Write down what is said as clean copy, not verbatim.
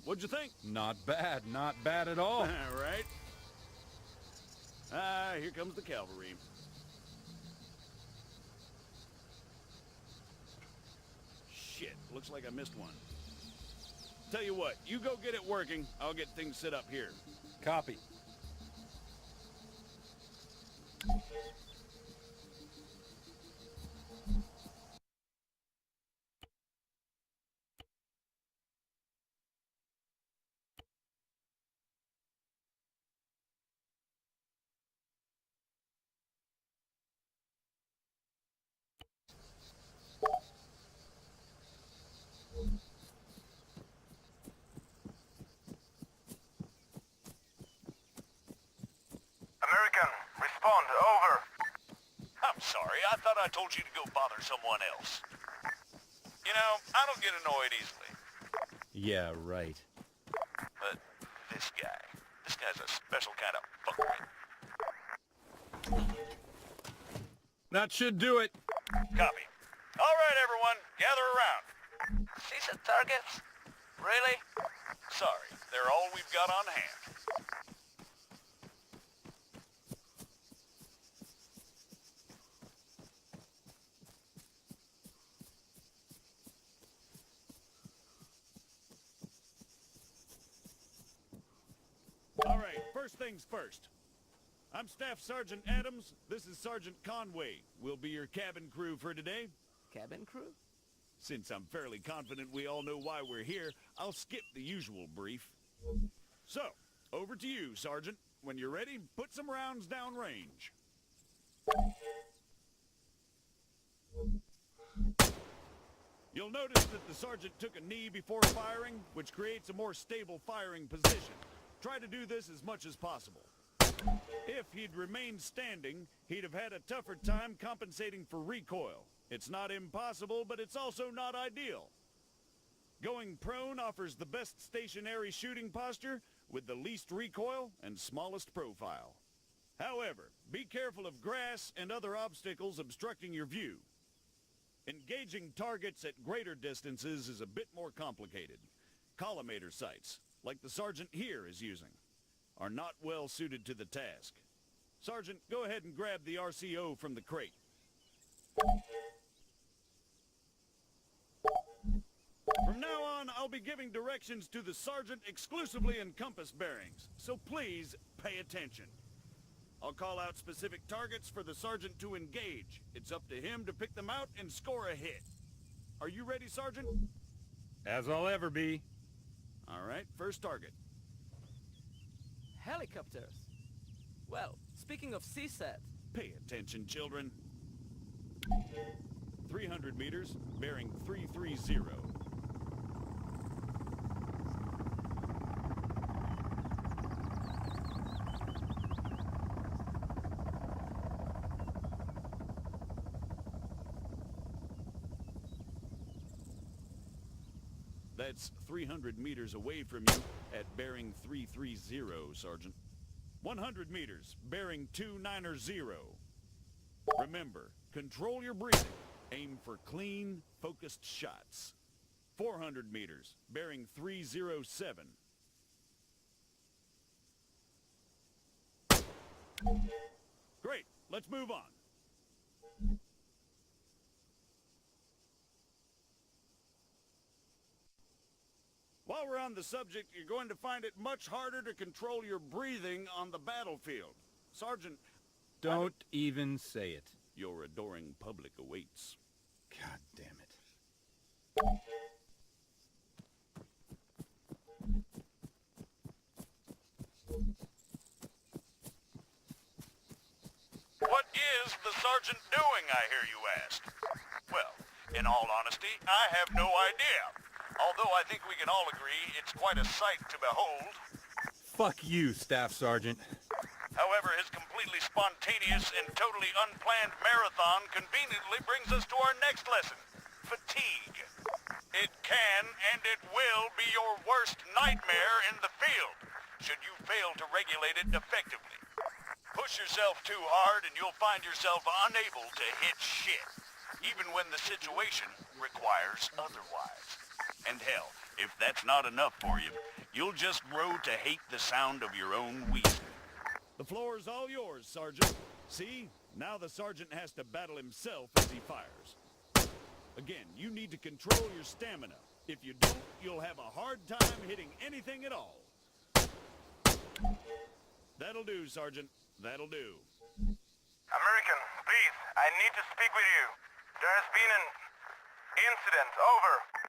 What'd you think? Not bad at all. All right. Here comes the cavalry. Shit, looks like I missed one. Tell you what, you go get it working. I'll get things set up here. Copy. American, respond, over. I'm sorry, I thought I told you to go bother someone else. You know, I don't get annoyed easily. Yeah, right. But this guy's a special kind of fucker. That should do it. Copy. All right, everyone, gather around. See some targets? Really? Sorry, they're all we've got on hand. All right, first things first. I'm Staff Sergeant Adams. This is Sergeant Conway. We'll be your cabin crew for today. Cabin crew? Since I'm fairly confident we all know why we're here, I'll skip the usual brief. So, over to you, Sergeant. When you're ready, put some rounds down range. You'll notice that the sergeant took a knee before firing, which creates a more stable firing position. Try to do this as much as possible. If he'd remained standing, he'd have had a tougher time compensating for recoil. It's not impossible, but it's also not ideal. Going prone offers the best stationary shooting posture with the least recoil and smallest profile. However, be careful of grass and other obstacles obstructing your view. Engaging targets at greater distances is a bit more complicated. Collimator sights, like the sergeant here is using, are not well suited to the task. Sergeant, go ahead and grab the RCO from the crate. From now on, I'll be giving directions to the sergeant exclusively in compass bearings, so please pay attention. I'll call out specific targets for the sergeant to engage. It's up to him to pick them out and score a hit. Are you ready, Sergeant? As I'll ever be. All right, first target. Helicopters. Well, speaking of CSAT... Pay attention, children. 300 meters, bearing 330. That's 300 meters away from you at bearing 330, Sergeant. 100 meters, bearing 290. Remember, control your breathing. Aim for clean, focused shots. 400 meters, bearing 307. Great, let's move on. While we're on the subject, you're going to find it much harder to control your breathing on the battlefield. Sergeant... Don't even say it. Your adoring public awaits. God damn it. What is the sergeant doing, I hear you ask? Well, in all honesty, I have no idea. Although I think we can all agree it's quite a sight to behold. Fuck you, Staff Sergeant. However, his completely spontaneous and totally unplanned marathon conveniently brings us to our next lesson, fatigue. It can and it will be your worst nightmare in the field, should you fail to regulate it effectively. Push yourself too hard and you'll find yourself unable to hit shit, even when the situation requires otherwise. And hell, if that's not enough for you, you'll just grow to hate the sound of your own wheezing. The floor's all yours, Sergeant. See? Now the sergeant has to battle himself as he fires. Again, you need to control your stamina. If you don't, you'll have a hard time hitting anything at all. That'll do, Sergeant. That'll do. American, please, I need to speak with you. There has been an incident. Over.